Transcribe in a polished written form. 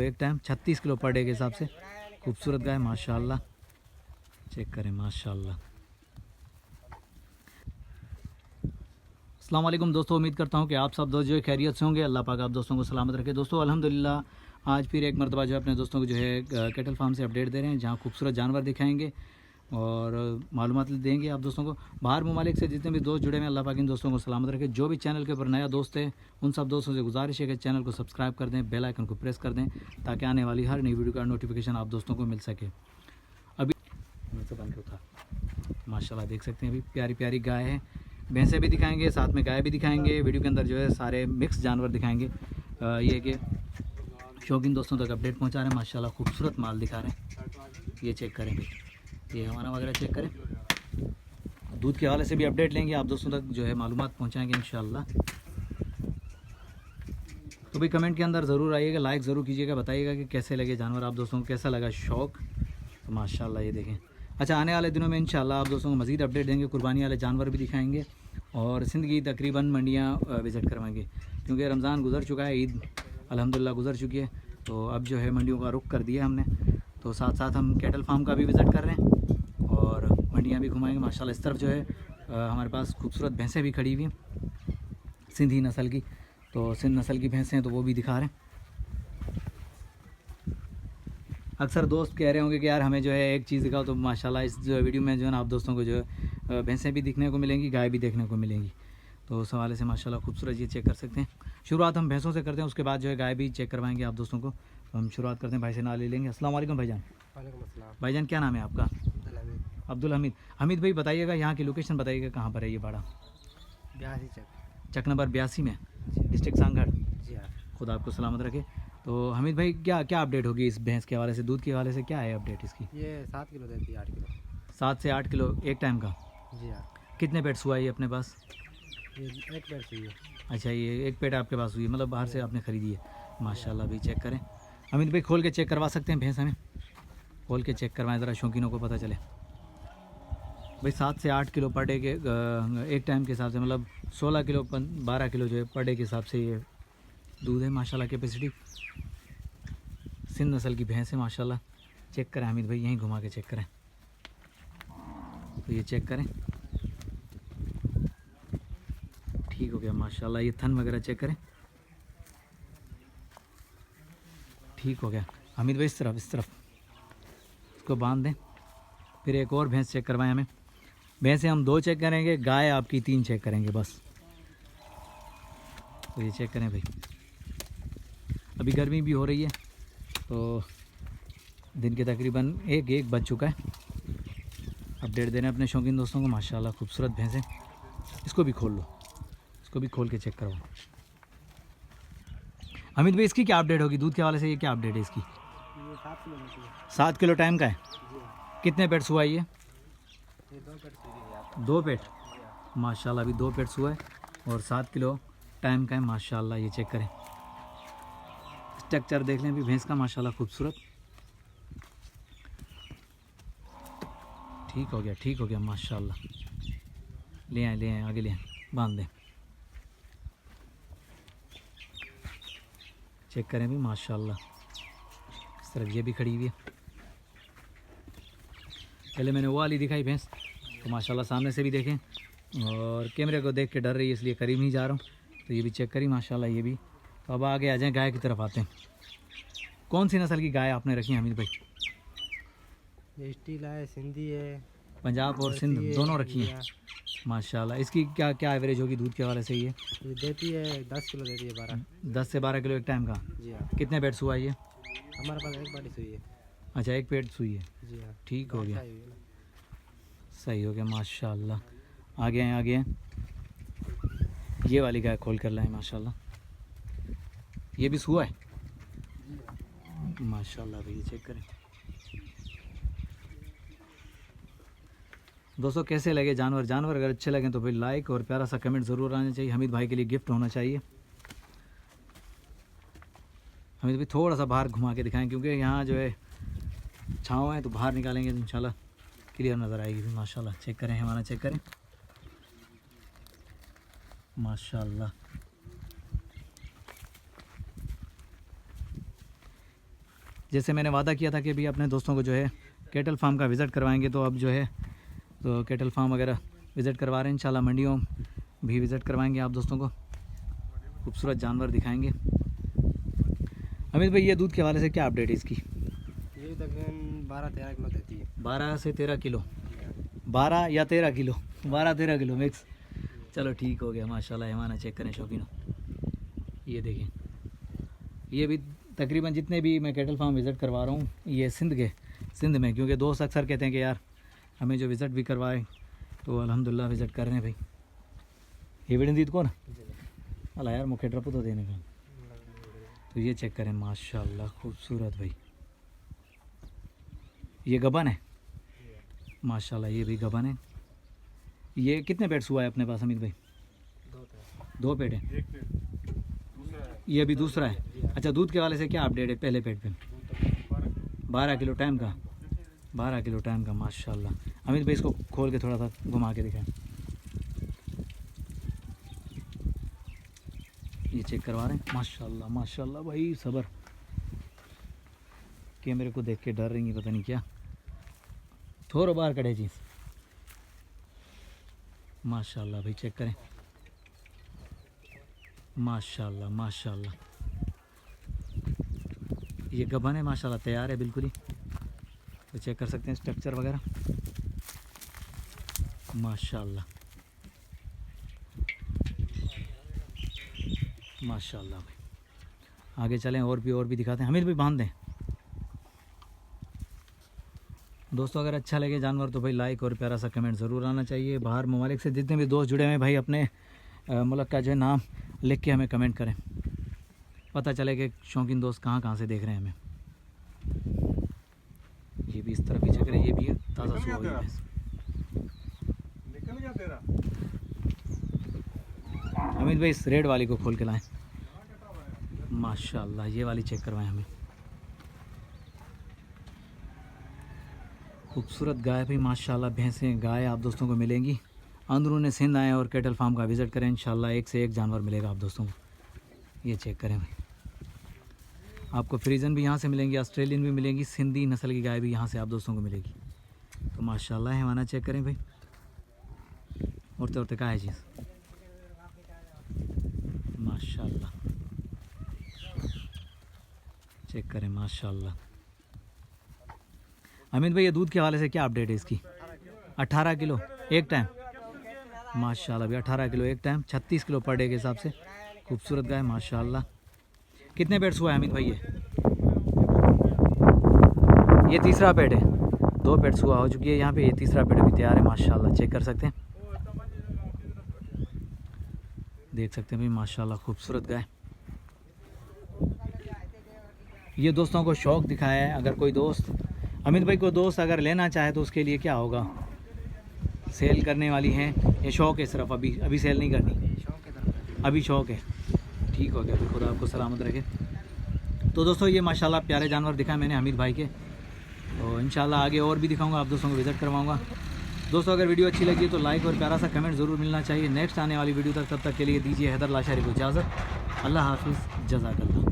एक time 36 kilo per day के हिसाब से खूबसूरत गाय माशाल्लाह। चेक करें माशाल्लाह। अस्सलाम वालेकुम दोस्तों, उम्मीद करता हूँ कि आप सब दोस्त जो है खैरियत से होंगे। अल्लाह पाक आप दोस्तों को सलामत रखे। दोस्तों अल्हम्दुलिल्लाह आज फिर एक मरतबा जो है अपने दोस्तों को जो है कैटल फार्म से अपडेट दे रहे हैं, जहाँ खूबसूरत जानवर दिखाएंगे और मालूमात देंगे आप दोस्तों को। बाहर ममालिक से जितने भी दोस्त जुड़े हैं, अल्लाह पाक इन दोस्तों को सलामत रखे। जो भी चैनल के ऊपर नया दोस्त है, उन सब दोस्तों से गुजारिश है कि चैनल को सब्सक्राइब कर दें, बेल आइकन को प्रेस कर दें, ताकि आने वाली हर नई वीडियो का नोटिफिकेशन आप दोस्तों को मिल सके। अभी माशाल्लाह देख सकते हैं, अभी प्यारी प्यारी गाय है। भैंसें भी दिखाएंगे, साथ में गाय भी दिखाएंगे। वीडियो के अंदर जो है सारे मिक्स जानवर दिखाएंगे। ये कि शौकीन दोस्तों तक अपडेट पहुंचा रहे हैं। माशाल्लाह खूबसूरत माल दिखा रहे हैं। ये चेक करें भाई, ये हमारा वगैरह चेक करें। दूध के हवाले से भी अपडेट लेंगे, आप दोस्तों तक जो है मालूमात पहुंचाएंगे इंशाल्लाह। तो भाई कमेंट के अंदर ज़रूर आइएगा, लाइक ज़रूर कीजिएगा, बताइएगा कि कैसे लगे जानवर, आप दोस्तों को कैसा लगा शौक़। तो माशाल्लाह ये देखें। अच्छा, आने वाले दिनों में इंशाल्लाह आप दोस्तों को मज़ीद अपडेट देंगे, कुर्बानी वाले जानवर भी दिखाएंगे और सिंध की तकरीबन मंडियाँ विज़िट करवाएंगे, क्योंकि रमज़ान गुजर चुका है, ईद अल्हम्दुलिल्लाह गुजर चुकी है। तो अब जो है मंडियों का रुख कर दिया हमने। तो साथ साथ हम कैटल फार्म का भी विज़िट कर रहे हैं और मंडियाँ भी घुमाएंगे माशाल्लाह। इस तरफ जो है हमारे पास खूबसूरत भैंसें भी खड़ी हुई हैं सिंधी नस्ल की। तो सिंध नस्ल की भैंसें हैं, तो वो भी दिखा रहे हैं। अक्सर दोस्त कह रहे होंगे कि यार हमें जो है एक चीज़ दिखाओ, तो माशाल्लाह इस जो वीडियो में जो है ना आप दोस्तों को जो है भैंसें भी दिखने को मिलेंगी, गाय भी देखने को मिलेंगी। तो उस हवाले से माशाल्लाह खूबसूरत ये चेक कर सकते हैं। शुरुआत हम भैंसों से करते हैं, उसके बाद जो है गाय भी चेक करवाएंगे आप दोस्तों को। तो हम शुरुआत करते हैं, भाई से ना ले लेंगे। अस्सलाम वालेकुम भाईजान। वालेकुम अस्सलाम। भाईजान क्या नाम है आपका? अब्दुल हमीद। हमीद भाई बताइएगा यहाँ की लोकेशन बताइएगा, कहाँ पर है ये बाड़ा? 82 चक नंबर 82 में, डिस्ट्रिक्ट सांगड़। जी हाँ। खुदा आपको सलामत रखे। तो हमीद भाई क्या क्या अपडेट होगी इस भैंस के हवाले से, दूध के हवाले से क्या है अपडेट इसकी? ये 7 किलो देती है, 8 किलो। 7 से 8 किलो एक टाइम का? जी हाँ। कितने पेट्स हुआ ये अपने पास? ये एक पेड़ से है। अच्छा, ये एक पेट आपके पास हुई है, मतलब बाहर से आपने ख़रीदी है। माशाल्लाह भी चेक करें। हमीद भाई खोल के चेक करवा सकते हैं भैंस हमें? खोल के चेक करवाएं ज़रा, शौकीनों को पता चले। भाई 7 से 8 किलो पर डे के एक टाइम के हिसाब से, मतलब 16 किलो 12 किलो जो है पर डे के हिसाब से ये दूध है माशाल्लाह। कैपेसिटी सिंध नस्ल की भैंस है माशाल्लाह। चेक करें हमीद भाई, यहीं घुमा के चेक करें। तो ये चेक करें, ठीक हो गया माशाल्लाह। ये थन वगैरह चेक करें, ठीक हो गया। हमीद भाई इस तरफ इसको बांध दें। फिर एक और भैंस चेक करवाएं हमें। भैंसें हम 2 चेक करेंगे, गाय आपकी 3 चेक करेंगे बस। तो ये चेक करें भाई, अभी गर्मी भी हो रही है, तो दिन के तकरीबन एक बज चुका है। अपडेट दे रहे हैं अपने शौकीन दोस्तों को। माशाल्लाह खूबसूरत भैंसें। इसको भी खोल लो, इसको भी खोल के चेक करवाओ। हमीद भाई इसकी क्या अपडेट होगी दूध के हवाले से, ये क्या अपडेट है इसकी? ये 7 किलो देती है। 7 किलो टाइम का है। जी हाँ। कितने पेट्स हुआ ये? 2 पेड़ से है। 2 पेट माशाल्लाह, अभी 2 पेट्स हुआ है और 7 किलो टाइम का है माशाल्लाह। ये चेक करें, स्ट्रक्चर देख लें भी भैंस का माशाल्लाह खूबसूरत। ठीक हो गया माशाल्लाह। ले आए आगे ले आए, बांध दें। चेक करें भी माशाल्लाह। इस तरफ ये भी खड़ी हुई है। पहले मैंने वो वाली दिखाई भैंस, तो माशाल्लाह सामने से भी देखें और कैमरे को देख के डर रही है, इसलिए करीब नहीं जा रहा हूँ। तो ये भी चेक करी माशाल्लाह, ये भी। तो अब आगे आ जाएँ, गाय की तरफ आते हैं। कौन सी नस्ल की गाय आपने रखी है हमीद भाई? ये स्टील है, सिंधी है, पंजाब और सिंध दोनों रखी हैं माशाल्लाह। इसकी क्या क्या एवरेज होगी दूध के हवाले से? ये देती है 10 किलो देती है, 12। 10 से 12 किलो एक टाइम का। जी हाँ। कितने पेट्स हुआ ये? हमारे पास एक बाड़ी सुई है। अच्छा, एक पेट सुई है। जी हाँ। ठीक हो गया, सही हुई है। सही हो गया माशाल्लाह। आगे हैं। ये वाली गाय खोल कर लाएँ माशाल्लाह। ये भी सुआ है माशाल्लाह भाई, चेक करें दोस्तों कैसे लगे जानवर अगर अच्छे लगें तो भाई लाइक और प्यारा सा कमेंट ज़रूर आना चाहिए। हमीद भाई के लिए गिफ्ट होना चाहिए। हमीद भाई थोड़ा सा बाहर घुमा के दिखाएं, क्योंकि यहाँ जो है छाँव है, तो बाहर निकालेंगे तो इंशाल्लाह क्लियर नज़र आएगी भी माशाल्लाह। चेक करें, हमारा चेक करें माशाल्लाह। जैसे मैंने वादा किया था कि भी अपने दोस्तों को जो है कैटल फार्म का विज़िट करवाएंगे, तो अब जो है तो कैटल फार्म वगैरह विज़िट करवा रहे हैं। इंशाल्लाह मंडियों भी विज़िट करवाएंगे आप दोस्तों को, खूबसूरत जानवर दिखाएंगे। अमित भाई, ये दूध के हवाले से क्या अपडेट है इसकी? ये तकरीबन 12-13 किलो देती है। 12 से 13 किलो, 12 या 13 किलो, 12-13 किलो मिक्स। चलो ठीक हो गया माशाल्लाह। हमारा चेक करें शौकीनों, ये देखें, ये भी तकरीबन जितने भी मैं कैटल फार्म विज़िट करवा रहा हूँ ये सिंध में, क्योंकि दोस्त अक्सर कहते हैं कि यार हमें जो विज़िट भी करवाए, तो अल्हम्दुलिल्लाह विज़िट कर रहे हैं भाई। ये वीडियो दी कौन अला यार मुखे ड्रप तो देने का। तो ये चेक करें माशाल्लाह, खूबसूरत भाई। ये गबन है माशाल्लाह, ये भी गबन है। ये कितने पेट्स हुआ है अपने पास अमित भाई? 2 पेट है। ये अभी दूसरा है। अच्छा, दूध के वाले से क्या अपडेट है पहले पेट पे? 12 किलो टाइम का, 12 किलो टाइम का माशाल्लाह। अमित भाई इसको खोल के थोड़ा सा घुमा के दिखाएं। ये चेक करवा रहे हैं माशाल्लाह माशाल्लाह भाई। सबर, कैमरे को देख के डर रही है पता नहीं क्या। थोड़ा बाहर कड़े चीज़ माशाल्लाह भाई, चेक करें माशाल्लाह माशाल्लाह। ये गबन है माशाल्लाह, तैयार है बिल्कुल ही। तो चेक कर सकते हैं स्ट्रक्चर वगैरह माशाल्लाह माशाल्लाह भाई। आगे चलें और भी दिखाते हैं। हमें भी बांध दें दोस्तों। अगर अच्छा लगे जानवर तो भाई लाइक और प्यारा सा कमेंट ज़रूर आना चाहिए। बाहर ममालिक से जितने भी दोस्त जुड़े हुए हैं भाई, अपने मुल्क का जो है नाम लिख के हमें कमेंट करें, पता चले कि शौकीन दोस्त कहाँ से देख रहे हैं हमें। ये भी इस तरफ ही चेक करें, ये भी है ताज़ा सुबह हुई भैंस। अमित भाई इस रेड वाली को खोल के लाएं माशाल्लाह। ये वाली चेक करवाएं हमें, खूबसूरत गाय भी माशाल्लाह। भैंसें गाय आप दोस्तों को मिलेंगी। अंदरूनी सिंध आएँ और कैटल फार्म का विज़िट करें, इंशाल्लाह एक से एक जानवर मिलेगा आप दोस्तों को। ये चेक करें भाई, आपको फ्रीजन भी यहाँ से मिलेंगी, ऑस्ट्रेलियन भी मिलेंगी, सिंधी नस्ल की गाय भी यहाँ से आप दोस्तों को मिलेगी। तो माशाल्लाह है हमारा, चेक करें भाई। उड़ते क्या है चीज़ माशाल्लाह, चेक करें माशाल्लाह। अमित भाई, ये दूध के हवाले से क्या अपडेट है इसकी? 18 किलो एक टाइम माशाल्लाह भाई, 18 किलो एक टाइम, 36 किलो पर डे के हिसाब से। खूबसूरत गाय माशाल्लाह। कितने पेट्स हुआ है अमित भाई? ये तीसरा पेट है, 2 पेट्स हुआ हो चुकी है यहाँ पे, ये तीसरा पेट अभी तैयार है माशाल्लाह। चेक कर सकते हैं, देख सकते हैं भाई माशाल्लाह, खूबसूरत गाय। ये दोस्तों को शौक़ दिखाया है। अगर कोई दोस्त अमित भाई को दोस्त अगर लेना चाहे तो उसके लिए क्या होगा? सेल करने वाली हैं, ये शौक़ है सिर्फ, अभी सेल नहीं करनी, अभी शौक़ है। ठीक हो गया, फिर खुदा आपको सलामत रखे। तो दोस्तों ये माशाल्लाह प्यारे जानवर दिखाए मैंने हमीद भाई के, तो इंशाल्लाह आगे और भी दिखाऊंगा, आप दोस्तों को विज़िट करवाऊंगा। दोस्तों अगर वीडियो अच्छी लगी तो लाइक और प्यारा सा कमेंट ज़रूर मिलना चाहिए। नेक्स्ट आने वाली वीडियो तक, तब तक के लिए दीजिए हैदर लाशारी को इजाज़त। अल्लाह हाफिज़, जज़ाकल्लाह।